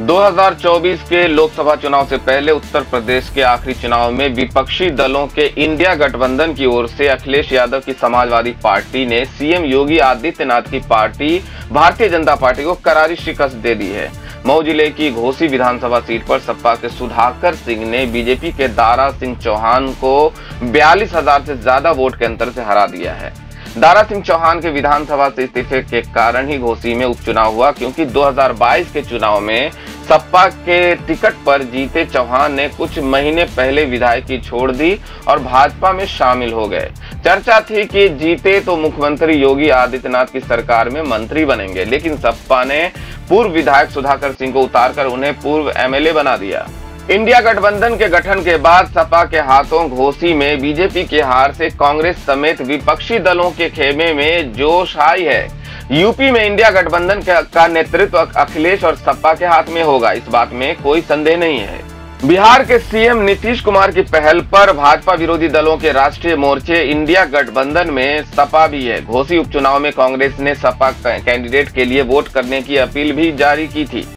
2024 के लोकसभा चुनाव से पहले उत्तर प्रदेश के आखिरी चुनाव में विपक्षी दलों के इंडिया गठबंधन की ओर से अखिलेश यादव की समाजवादी पार्टी ने सीएम योगी आदित्यनाथ की पार्टी भारतीय जनता पार्टी को करारी शिकस्त दे दी है। मऊ जिले की घोसी विधानसभा सीट पर सपा के सुधाकर सिंह ने बीजेपी के दारा सिंह चौहान को 42,000 से ज्यादा वोट के अंतर से हरा दिया है। दारा सिंह चौहान के विधानसभा से इस्तीफे के कारण ही घोसी में उपचुनाव हुआ, क्योंकि 2022 के चुनाव में सपा के टिकट पर जीते चौहान ने कुछ महीने पहले विधायकी छोड़ दी और भाजपा में शामिल हो गए। चर्चा थी कि जीते तो मुख्यमंत्री योगी आदित्यनाथ की सरकार में मंत्री बनेंगे, लेकिन सपा ने पूर्व विधायक सुधाकर सिंह को उतारकर उन्हें पूर्व एमएलए बना दिया। इंडिया गठबंधन के गठन के बाद सपा के हाथों घोसी में बीजेपी की हार से कांग्रेस समेत विपक्षी दलों के खेमे में जोश आई है। यूपी में इंडिया गठबंधन का नेतृत्व अखिलेश और सपा के हाथ में होगा, इस बात में कोई संदेह नहीं है। बिहार के सीएम नीतीश कुमार की पहल पर भाजपा विरोधी दलों के राष्ट्रीय मोर्चे इंडिया गठबंधन में सपा भी है। घोसी उपचुनाव में कांग्रेस ने सपा कैंडिडेट के लिए वोट करने की अपील भी जारी की थी।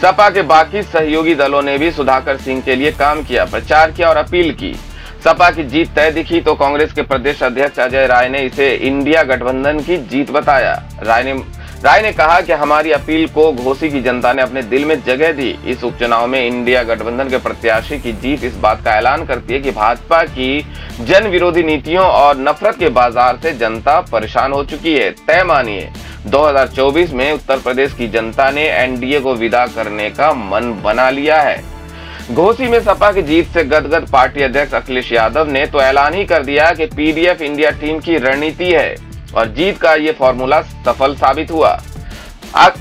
सपा के बाकी सहयोगी दलों ने भी सुधाकर सिंह के लिए काम किया, प्रचार किया और अपील की। सपा की जीत तय दिखी तो कांग्रेस के प्रदेश अध्यक्ष अजय राय ने इसे इंडिया गठबंधन की जीत बताया। राय ने कहा कि हमारी अपील को घोसी की जनता ने अपने दिल में जगह दी। इस उपचुनाव में इंडिया गठबंधन के प्रत्याशी की जीत इस बात का ऐलान करती है कि भाजपा की जन विरोधी नीतियों और नफरत के बाजार से जनता परेशान हो चुकी है। तय मानिए 2024 में उत्तर प्रदेश की जनता ने एनडीए को विदा करने का मन बना लिया है। घोसी में सपा की जीत से गदगद पार्टी अध्यक्ष अखिलेश यादव ने तो ऐलान ही कर दिया कि पीडीएफ इंडिया टीम की रणनीति है और जीत का ये फॉर्मूला सफल साबित हुआ।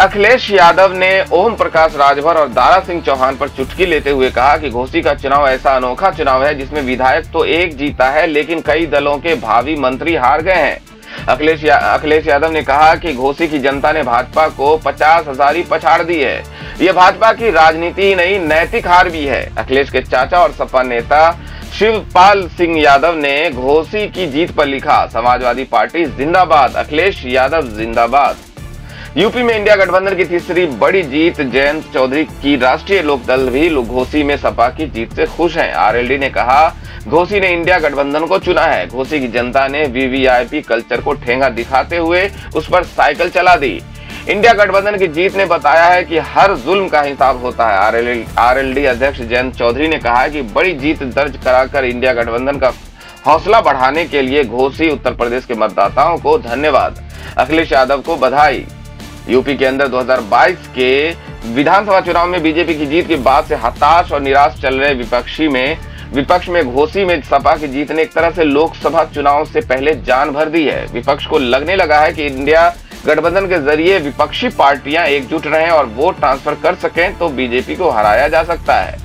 अखिलेश यादव ने ओम प्रकाश राजभर और दारा सिंह चौहान पर चुटकी लेते हुए कहा कि घोसी का चुनाव ऐसा अनोखा चुनाव है जिसमें विधायक तो एक जीता है, लेकिन कई दलों के भावी मंत्री हार गए हैं। अखिलेश यादव ने कहा कि घोसी की जनता ने भाजपा को 50,000 ही पछाड़ दी है। ये भाजपा की राजनीति ही नहीं, नैतिक हार भी है। अखिलेश के चाचा और सपा नेता शिवपाल सिंह यादव ने घोसी की जीत पर लिखा, समाजवादी पार्टी जिंदाबाद, अखिलेश यादव जिंदाबाद। यूपी में इंडिया गठबंधन की तीसरी बड़ी जीत, जयंत चौधरी की राष्ट्रीय लोकदल भी घोसी में सपा की जीत से खुश हैं। आरएलडी ने कहा, घोसी ने इंडिया गठबंधन को चुना है। घोसी की जनता ने वीवीआईपी कल्चर को ठेंगा दिखाते हुए उस पर साइकिल चला दी। इंडिया गठबंधन की जीत ने बताया है कि हर जुल्म का हिसाब होता है। आरएलडी अध्यक्ष जयंत चौधरी ने कहा है कि बड़ी जीत दर्ज कराकर इंडिया गठबंधन का हौसला बढ़ाने के लिए घोसी उत्तर प्रदेश के मतदाताओं को धन्यवाद, अखिलेश यादव को बधाई। यूपी के अंदर 2022 के विधानसभा चुनाव में बीजेपी की जीत के बाद से हताश और निराश चल रहे विपक्ष में घोसी में सपा की जीत ने एक तरह से लोकसभा चुनाव से पहले जान भर दी है। विपक्ष को लगने लगा है कि इंडिया गठबंधन के जरिए विपक्षी पार्टियां एकजुट रहें और वोट ट्रांसफर कर सकें तो बीजेपी को हराया जा सकता है।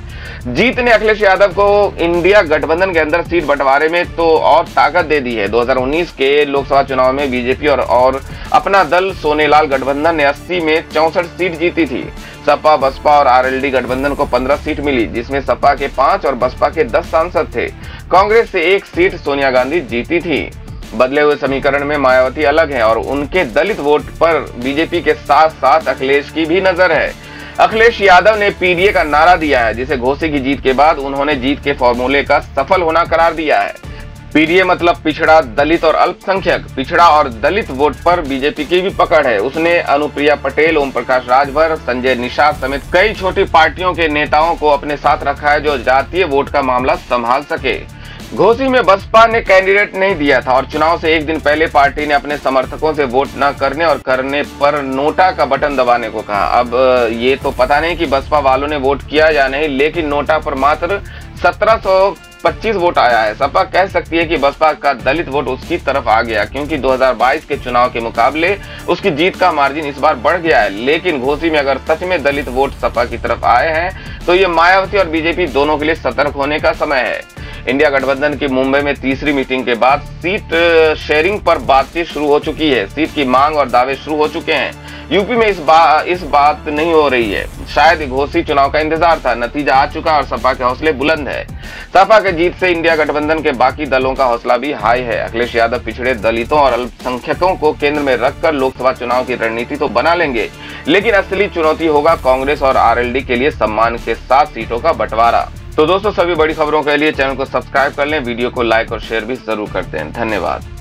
जीत ने अखिलेश यादव को इंडिया गठबंधन के अंदर सीट बंटवारे में तो और ताकत दे दी है। 2019 के लोकसभा चुनाव में बीजेपी और अपना दल सोनेलाल गठबंधन ने 80 में 64 सीट जीती थी। सपा, बसपा और आरएलडी गठबंधन को 15 सीट मिली, जिसमें सपा के 5 और बसपा के 10 सांसद थे। कांग्रेस से 1 सीट सोनिया गांधी जीती थी। बदले हुए समीकरण में मायावती अलग हैं और उनके दलित वोट पर बीजेपी के साथ साथ अखिलेश की भी नजर है। अखिलेश यादव ने पीडीए का नारा दिया है, जिसे घोसी की जीत के बाद उन्होंने जीत के फॉर्मूले का सफल होना करार दिया है। पीडीए मतलब पिछड़ा, दलित और अल्पसंख्यक। पिछड़ा और दलित वोट पर बीजेपी की भी पकड़ है। उसने अनुप्रिया पटेल, ओम प्रकाश राजभर, संजय निषाद समेत कई छोटी पार्टियों के नेताओं को अपने साथ रखा है जो जातीय वोट का मामला संभाल सके। घोसी में बसपा ने कैंडिडेट नहीं दिया था और चुनाव से एक दिन पहले पार्टी ने अपने समर्थकों से वोट न करने और करने पर नोटा का बटन दबाने को कहा। अब ये तो पता नहीं कि बसपा वालों ने वोट किया या नहीं, लेकिन नोटा पर मात्र 1725 वोट आया है। सपा कह सकती है कि बसपा का दलित वोट उसकी तरफ आ गया, क्योंकि 2022 के चुनाव के मुकाबले उसकी जीत का मार्जिन इस बार बढ़ गया है। लेकिन घोसी में अगर सच में दलित वोट सपा की तरफ आए हैं तो ये मायावती और बीजेपी दोनों के लिए सतर्क होने का समय है। इंडिया गठबंधन की मुंबई में तीसरी मीटिंग के बाद सीट शेयरिंग पर बातचीत शुरू हो चुकी है। सीट की मांग और दावे शुरू हो चुके हैं। यूपी में इस बात नहीं हो रही है। शायद घोषित चुनाव का इंतजार था, नतीजा आ चुका और सपा के हौसले बुलंद है। सपा के जीत से इंडिया गठबंधन के बाकी दलों का हौसला भी हाई है। अखिलेश यादव पिछड़े दलितों और अल्पसंख्यकों को केंद्र में रखकर लोकसभा चुनाव की रणनीति तो बना लेंगे, लेकिन असली चुनौती होगा कांग्रेस और आरएलडी के लिए सम्मान के साथ सीटों का बंटवारा। तो दोस्तों, सभी बड़ी खबरों के लिए चैनल को सब्सक्राइब कर लें, वीडियो को लाइक और शेयर भी जरूर करते हैं। धन्यवाद।